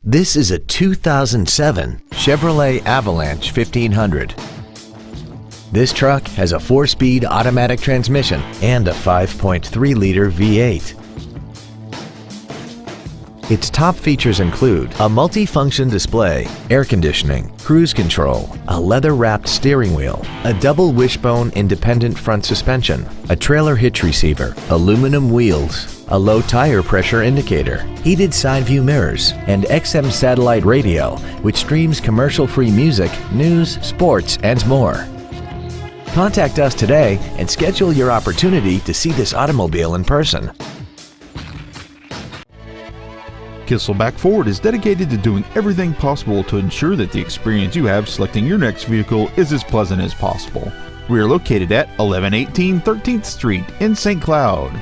This is a 2007 Chevrolet Avalanche 1500. This truck has a 4-speed automatic transmission and a 5.3-liter V8. Its top features include a multi-function display, air conditioning, cruise control, a leather-wrapped steering wheel, a double wishbone independent front suspension, a trailer hitch receiver, aluminum wheels, a low tire pressure indicator, heated side view mirrors, and XM satellite radio, which streams commercial-free music, news, sports, and more. Contact us today and schedule your opportunity to see this automobile in person. Kisselback Ford is dedicated to doing everything possible to ensure that the experience you have selecting your next vehicle is as pleasant as possible. We are located at 1118 13th Street in St. Cloud.